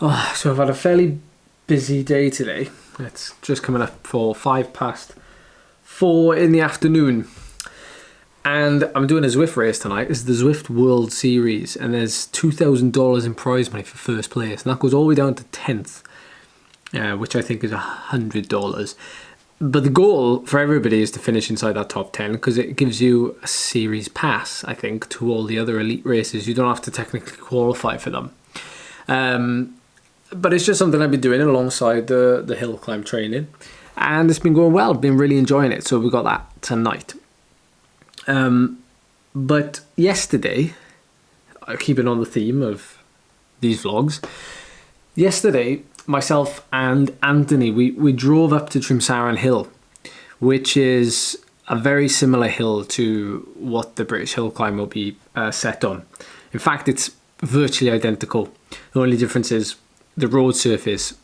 Oh, so I've had a fairly busy day today. It's just coming up for 4:05 in the afternoon. And I'm doing a Zwift race tonight. It's the Zwift World Series, and there's $2,000 in prize money for first place, and that goes all the way down to 10th, which I think is $100. But the goal for everybody is to finish inside that top 10 because it gives you a series pass, I think, to all the other elite races. You don't have to technically qualify for them. But it's just something I've been doing alongside the hill climb training, and it's been going well. I've been really enjoying it, so we got that tonight. But yesterday, keeping on the theme of these vlogs, yesterday myself and Anthony, we drove up to Trimsaran Hill, which is a very similar hill to what the British hill climb will be set on. In fact, it's virtually identical. The only difference is the road surface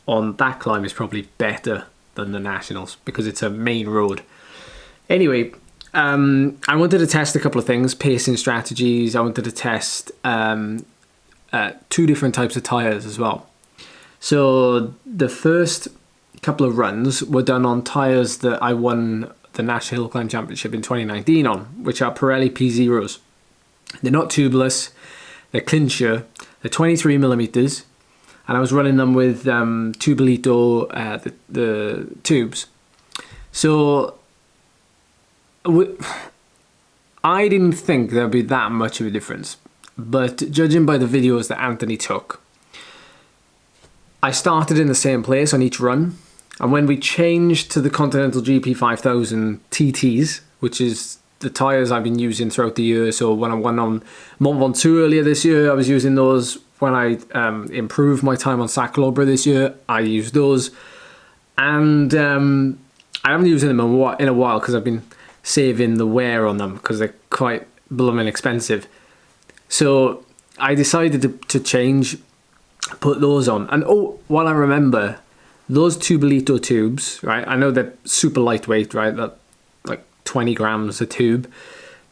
on that climb is probably better than the Nationals because it's a main road. Anyway, I wanted to test a couple of things, pacing strategies. I wanted to test 2 different types of tyres as well. So the first couple of runs were done on tyres that I won the National Hill Climb Championship in 2019 on, which are Pirelli P0s. They're not tubeless, they're clincher, they're 23 millimeters, and I was running them with Tubolito, the tubes. So I didn't think there'd be that much of a difference, but judging by the videos that Anthony took, I started in the same place on each run, and when we changed to the Continental GP 5000 TTs, which is the tyres I've been using throughout the year, so when I won on Mont Ventoux earlier this year, I was using those. When I improved my time on Saclobra this year, I used those, and I haven't used them in a while because I've been saving the wear on them because they're quite blooming expensive. So I decided to change, put those on. And while I remember, those Tubolito tubes, right? I know they're super lightweight, right? That like 20 grams a tube.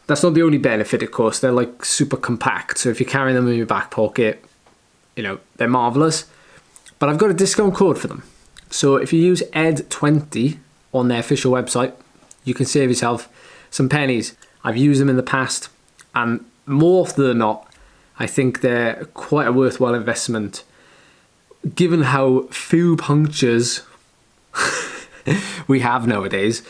That's not the only benefit, of course. They're like super compact. So if you're carrying them in your back pocket, you know, they're marvelous. But I've got a discount code for them. So if you use ED20 on their official website, you can save yourself some pennies. I've used them in the past, and more often than not, I think they're quite a worthwhile investment, given how few punctures we have nowadays.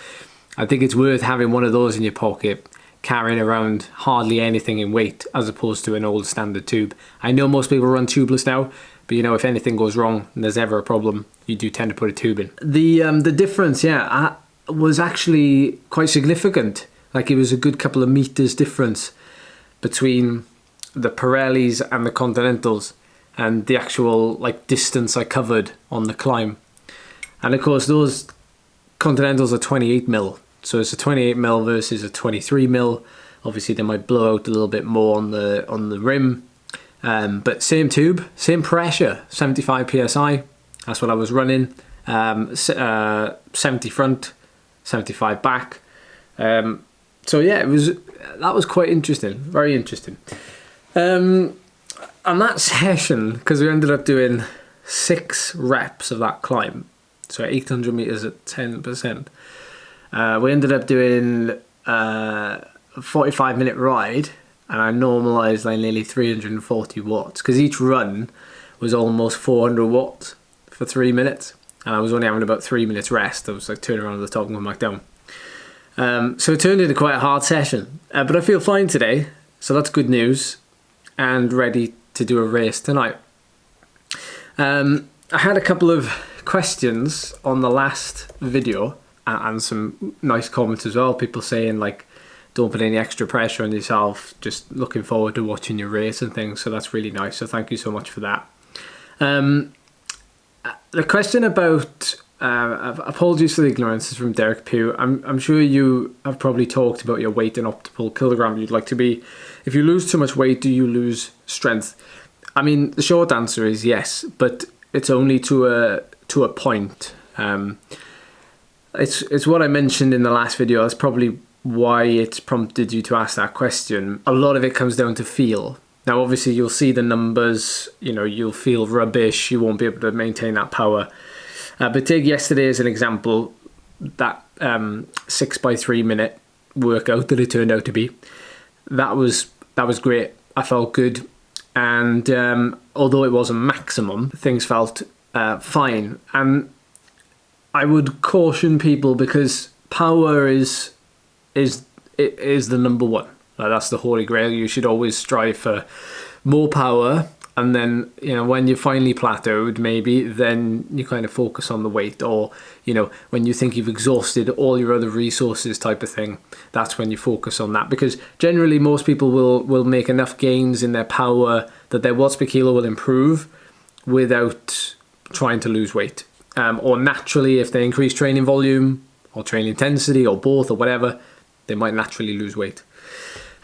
I think it's worth having one of those in your pocket, carrying around hardly anything in weight, as opposed to an old standard tube. I know most people run tubeless now, but you know, if anything goes wrong and there's ever a problem, you do tend to put a tube in. The difference, was actually quite significant. Like, it was a good couple of meters difference between the Pirellis and the Continentals, and the actual like distance I covered on the climb. And of course, those Continentals are 28 mil, so it's a 28 mil versus a 23 mil. Obviously, they might blow out a little bit more on the rim, but same tube, same pressure, 75 psi. That's what I was running. 70 front, 75 back. So yeah, that was quite interesting, very interesting. And that session, because we ended up doing 6 reps of that climb, so 800 meters at 10%. We ended up doing a 45-minute ride, and I normalized like nearly 340 watts because each run was almost 400 watts for 3 minutes, and I was only having about 3 minutes rest. I was like turning around at the top and going back down. So it turned into quite a hard session, but I feel fine today, so that's good news, and ready to do a race tonight. I had a couple of questions on the last video and some nice comments as well. People saying like, don't put any extra pressure on yourself, just looking forward to watching your race and things, so that's really nice, so thank you so much for that. The question about apologies for the ignorance is from Derek Pugh. I'm sure you have probably talked about your weight in optimal kilogram you'd like to be. If you lose too much weight, do you lose strength? I mean, the short answer is yes, but it's only to a point. It's what I mentioned in the last video. That's probably why it's prompted you to ask that question. A lot of it comes down to feel. Now, obviously, you'll see the numbers, you'll feel rubbish, you won't be able to maintain that power. But take yesterday as an example, that 6x3 minute workout that it turned out to be, that was great. I felt good. And although it wasn't maximum, things felt fine. And I would caution people, because power is the number one. That's the holy grail. You should always strive for more power, and then when you finally plateaued, maybe then you kind of focus on the weight, or when you think you've exhausted all your other resources, type of thing. That's when you focus on that, because generally most people will make enough gains in their power that their watts per kilo will improve without trying to lose weight, or naturally, if they increase training volume or training intensity or both or whatever, they might naturally lose weight.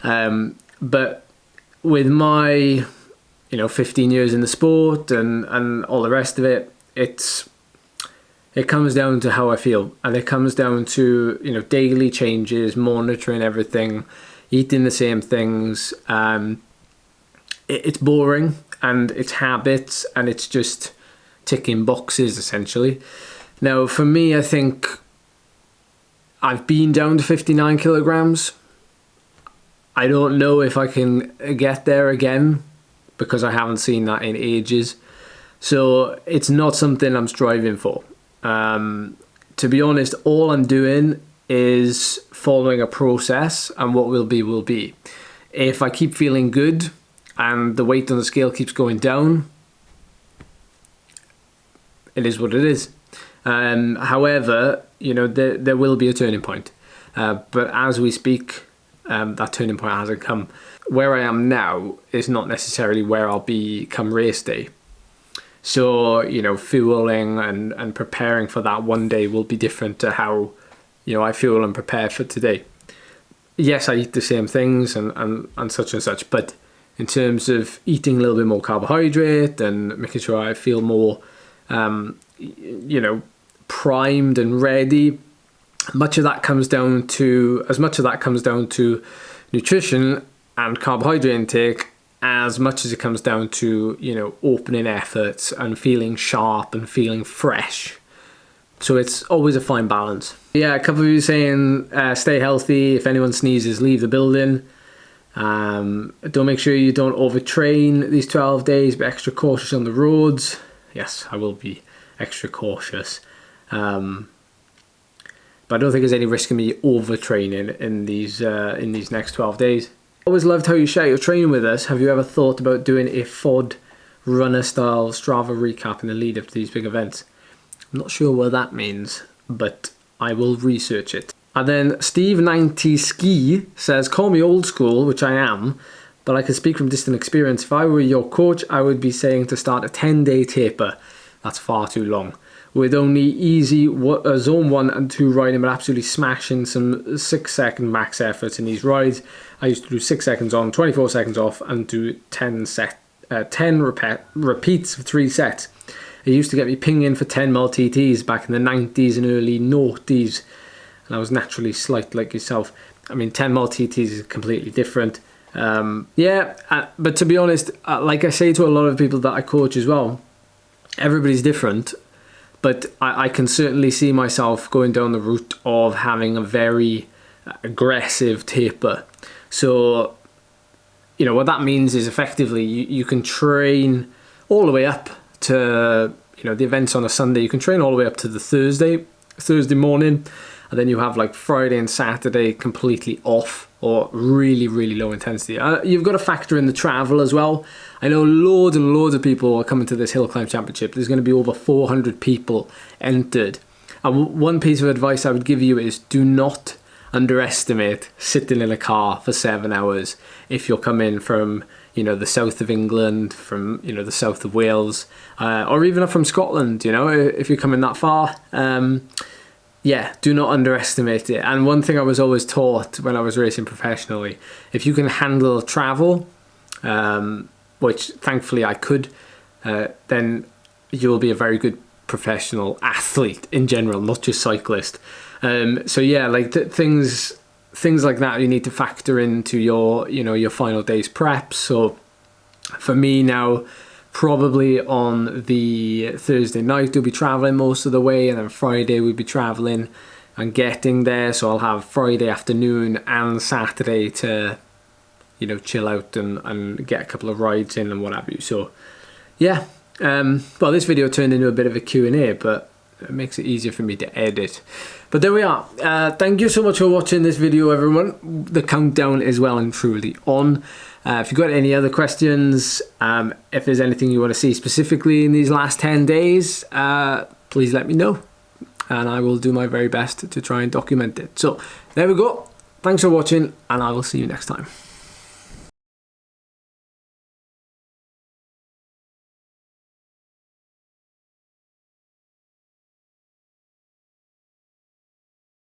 But with my 15 years in the sport and all the rest of it, it comes down to how I feel, and it comes down to daily changes, monitoring everything, eating the same things. It's boring, and it's habits, and it's just ticking boxes essentially. Now for me, I think I've been down to 59 kilograms. I don't know if I can get there again, because I haven't seen that in ages. So it's not something I'm striving for. To be honest, all I'm doing is following a process, and what will be will be. If I keep feeling good and the weight on the scale keeps going down, it is what it is. However, there will be a turning point. But as we speak, that turning point hasn't come. Where I am now is not necessarily where I'll be come race day. So, fueling and preparing for that one day will be different to how, I fuel and prepare for today. Yes, I eat the same things and such, but in terms of eating a little bit more carbohydrate and making sure I feel more, primed and ready, as much of that comes down to nutrition and carbohydrate intake, as much as it comes down to opening efforts and feeling sharp and feeling fresh. So it's always a fine balance. Yeah, a couple of you saying stay healthy. If anyone sneezes, leave the building. Make sure you don't overtrain these 12 days. Be extra cautious on the roads. Yes, I will be extra cautious. But I don't think there's any risk of me overtraining in these next 12 days. Always loved how you share your training with us. Have you ever thought about doing a FOD runner style Strava recap in the lead up to these big events? I'm not sure what that means, but I will research it. And then Steve90 Ski says, call me old school, which I am, but I can speak from distant experience. If I were your coach, I would be saying to start a 10-day taper. That's far too long. With only easy zone 1 and 2 riding, but absolutely smashing some 6-second max efforts in these rides. I used to do 6 seconds on, 24 seconds off, and do 10 repeats of 3 sets. It used to get me pinging for 10 mil TTs back in the 90s and early noughties, and I was naturally slight like yourself. I mean, 10 mil TTs is completely different. But to be honest, like I say to a lot of people that I coach as well, everybody's different. But I can certainly see myself going down the route of having a very aggressive taper. So, what that means is effectively you can train all the way up to, the events on a Sunday. You can train all the way up to the Thursday morning. And then you have like Friday and Saturday completely off, or really, really low intensity. You've got to factor in the travel as well. I know loads and loads of people are coming to this hill climb championship. There's going to be over 400 people entered. And one piece of advice I would give you is do not underestimate sitting in a car for 7 hours if you're coming from, the south of England, from, the south of Wales, or even up from Scotland, if you're coming that far. Do not underestimate it. And one thing I was always taught when I was racing professionally, if you can handle travel, which thankfully I could, then you'll be a very good professional athlete in general, not just cyclist. Things like that you need to factor into your, your final day's prep. So For me now, probably on the Thursday night we'll be traveling most of the way, and then Friday we'll be traveling and getting there, so I'll have Friday afternoon and Saturday to, you know, chill out and get a couple of rides in and what have you. So yeah, well, this video turned into a bit of a Q&A, but it makes it easier for me to edit. But there we are. Thank you so much for watching this video, everyone. The countdown is well and truly on. If you've got any other questions, if there's anything you want to see specifically in these last 10 days, please let me know, and I will do my very best to try and document it. So there we go. Thanks for watching, and I will see you next time.